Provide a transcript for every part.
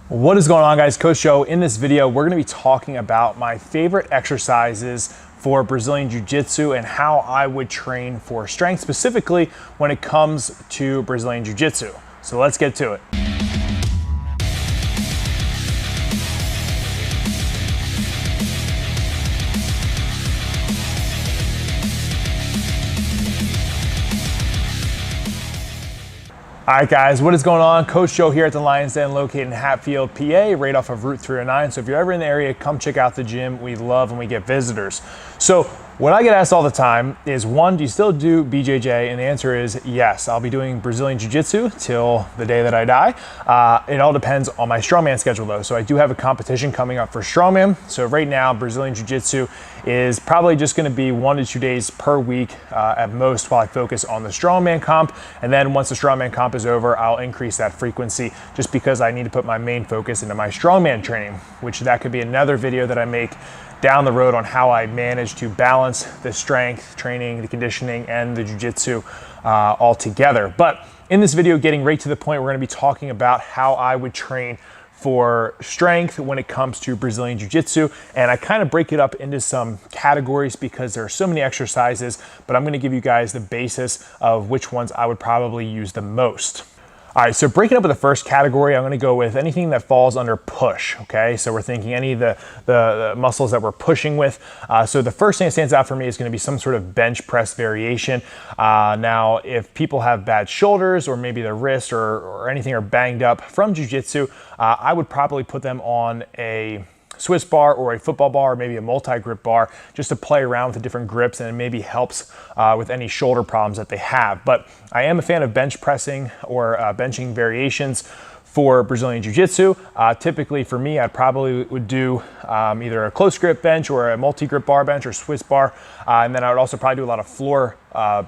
What is going on, guys? Coach Joe. In this video, we're going to be talking about my favorite exercises for Brazilian Jiu-Jitsu and how I would train for strength, specifically when it comes to Brazilian Jiu-Jitsu. So let's get to it. All right, guys, what is going on? Coach Joe here at the Lions Den, located in Hatfield, PA, right off of Route 309. So if you're ever in the area, come check out the gym. We love when we get visitors. So what I get asked all the time is, one, do you still do BJJ? And the answer is yes. I'll be doing Brazilian Jiu-Jitsu till the day that I die. It all depends on my strongman schedule, though. So I do have a competition coming up for strongman. So right now, Brazilian Jiu-Jitsu is probably just going to be 1 to 2 days per week at most, while I focus on the strongman comp. And then once the strongman comp is over, I'll increase that frequency just because I need to put my main focus into my strongman training, which that could be another video that I make down the road on how I manage to balance the strength training, the conditioning, and the jiu-jitsu all together. But in this video, getting right to the point, we're going to be talking about how I would train for strength when it comes to Brazilian Jiu-Jitsu. And I kind of break it up into some categories because there are so many exercises, but I'm going to give you guys the basis of which ones I would probably use the most. All right, so breaking up with the first category, I'm gonna go with anything that falls under push, okay? So we're thinking any of the muscles that we're pushing with. So the first thing that stands out for me is gonna be some sort of bench press variation. Now, if people have bad shoulders or maybe their wrist or anything are banged up from jiu-jitsu, I would probably put them on a Swiss bar or a football bar or maybe a multi-grip bar just to play around with the different grips, and it maybe helps with any shoulder problems that they have. But I am a fan of bench pressing or benching variations for Brazilian Jiu-Jitsu. Typically for me, I probably would do either a close grip bench or a multi-grip bar bench or Swiss bar. And then I would also probably do a lot of floor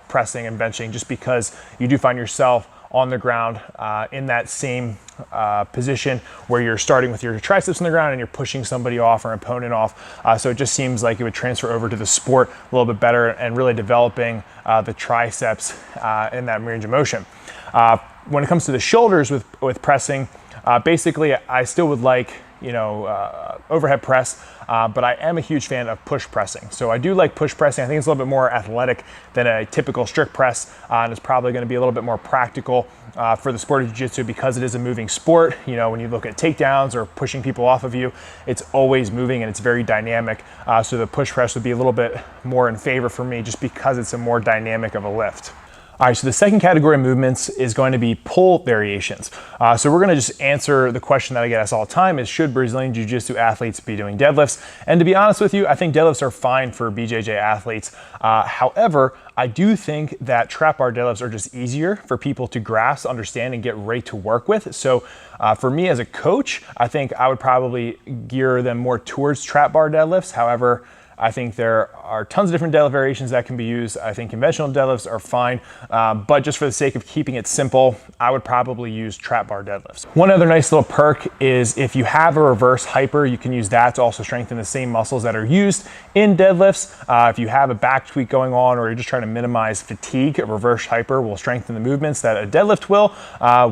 pressing and benching, just because you do find yourself on the ground in that same position where you're starting with your triceps on the ground and you're pushing somebody off or an opponent off. So it just seems like it would transfer over to the sport a little bit better and really developing the triceps in that range of motion. When it comes to the shoulders with pressing, basically I still would like, overhead press, but I am a huge fan of push pressing. So I do like push pressing. I think it's a little bit more athletic than a typical strict press, and it's probably going to be a little bit more practical for the sport of jiu-jitsu because it is a moving sport. When you look at takedowns or pushing people off of you, it's always moving and it's very dynamic. So the push press would be a little bit more in favor for me just because it's a more dynamic of a lift. All right, so the second category of movements is going to be pull variations. So we're gonna just answer the question that I get asked all the time is, should Brazilian Jiu-Jitsu athletes be doing deadlifts? And to be honest with you, I think deadlifts are fine for BJJ athletes. However, I do think that trap bar deadlifts are just easier for people to grasp, understand, and get right to work with. So for me as a coach, I think I would probably gear them more towards trap bar deadlifts. However, I think there are tons of different deadlift variations that can be used. I think conventional deadlifts are fine, but just for the sake of keeping it simple, I would probably use trap bar deadlifts. One other nice little perk is if you have a reverse hyper, you can use that to also strengthen the same muscles that are used in deadlifts. If you have a back tweak going on or you're just trying to minimize fatigue, a reverse hyper will strengthen the movements that a deadlift will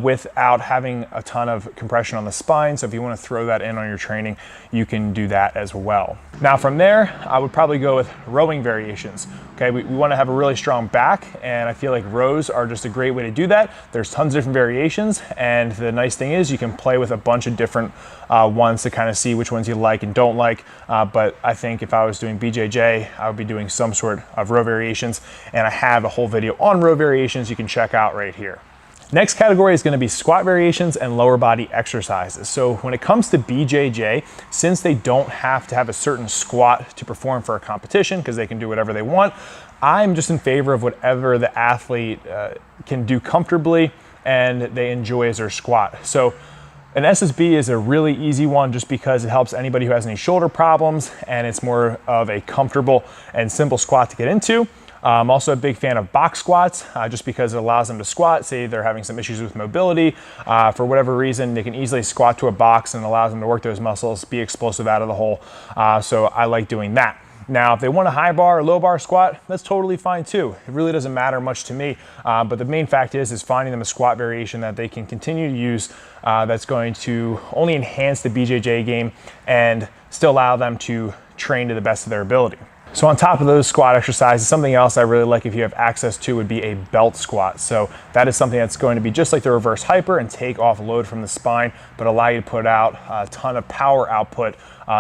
without having a ton of compression on the spine. So if you want to throw that in on your training, you can do that as well. Now from there, I would probably go with rowing variations. Okay, we want to have a really strong back, and I feel like rows are just a great way to do that. There's tons of different variations, and the nice thing is you can play with a bunch of different ones to kind of see which ones you like and don't like. But I think if I was doing BJJ, I would be doing some sort of row variations, and I have a whole video on row variations you can check out right here. Next category is going to be squat variations and lower body exercises. So when it comes to BJJ, since they don't have to have a certain squat to perform for a competition because they can do whatever they want, I'm just in favor of whatever the athlete can do comfortably and they enjoy as their squat. So an SSB is a really easy one just because it helps anybody who has any shoulder problems, and it's more of a comfortable and simple squat to get into. I'm also a big fan of box squats just because it allows them to squat. Say they're having some issues with mobility for whatever reason, they can easily squat to a box and allows them to work those muscles, be explosive out of the hole. So I like doing that. Now, if they want a high bar or low bar squat, that's totally fine too. It really doesn't matter much to me, but the main fact is finding them a squat variation that they can continue to use that's going to only enhance the BJJ game and still allow them to train to the best of their ability. So on top of those squat exercises, something else I really like if you have access to would be a belt squat. So that is something that's going to be just like the reverse hyper and take off load from the spine, but allow you to put out a ton of power output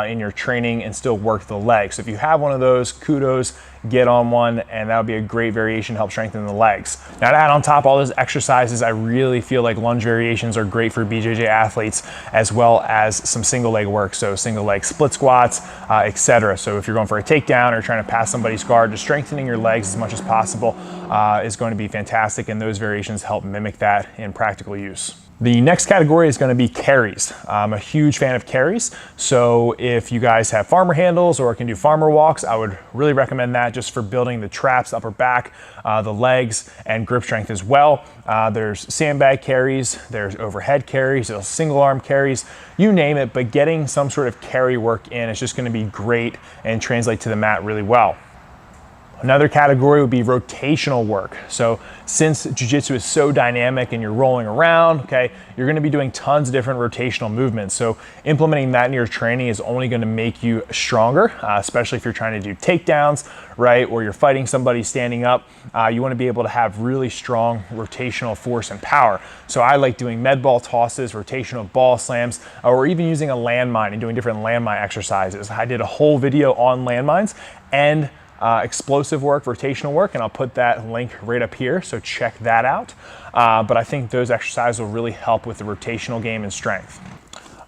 in your training and still work the legs. So if you have one of those, kudos, get on one, and that would be a great variation to help strengthen the legs. Now to add on top all those exercises, I really feel like lunge variations are great for BJJ athletes, as well as some single leg work. So single leg split squats, etc. So if you're going for a takedown or trying to pass somebody's guard, just strengthening your legs as much as possible is going to be fantastic, and those variations help mimic that in practical use. The next category is going to be carries. I'm a huge fan of carries. So if you guys have farmer handles or can do farmer walks, I would really recommend that just for building the traps, upper back, the legs, and grip strength as well. There's sandbag carries, there's overhead carries, there's single arm carries, you name it, but getting some sort of carry work in is just going to be great and translate to the mat really well. Another category would be rotational work. So since jiu-jitsu is so dynamic and you're rolling around, okay, you're gonna be doing tons of different rotational movements. So implementing that in your training is only gonna make you stronger, especially if you're trying to do takedowns, right? Or you're fighting somebody standing up. You wanna be able to have really strong rotational force and power. So I like doing med ball tosses, rotational ball slams, or even using a landmine and doing different landmine exercises. I did a whole video on landmines and explosive work, rotational work, and I'll put that link right up here, so check that out. But I think those exercises will really help with the rotational game and strength.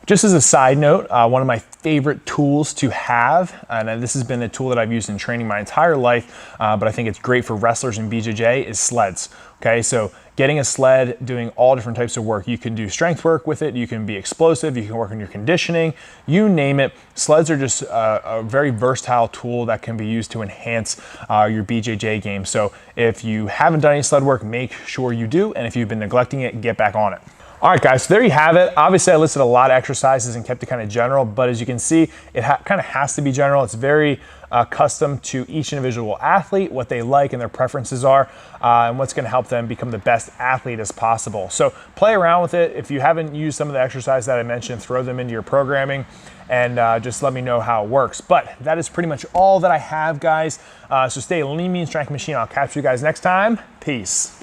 Just as a side note, one of my favorite tools to have, and this has been a tool that I've used in training my entire life, but I think it's great for wrestlers in BJJ, is sleds. Okay, so getting a sled, doing all different types of work. You can do strength work with it, you can be explosive, you can work on your conditioning, you name it. Sleds are just a very versatile tool that can be used to enhance your BJJ game. So if you haven't done any sled work, make sure you do, and if you've been neglecting it, get back on it. All right, guys, so there you have it. Obviously, I listed a lot of exercises and kept it kind of general, but as you can see, it kind of has to be general. It's very custom to each individual athlete, what they like and their preferences are, and what's gonna help them become the best athlete as possible. So play around with it. If you haven't used some of the exercises that I mentioned, throw them into your programming and just let me know how it works. But that is pretty much all that I have, guys. So stay lean, mean, strength machine. I'll catch you guys next time. Peace.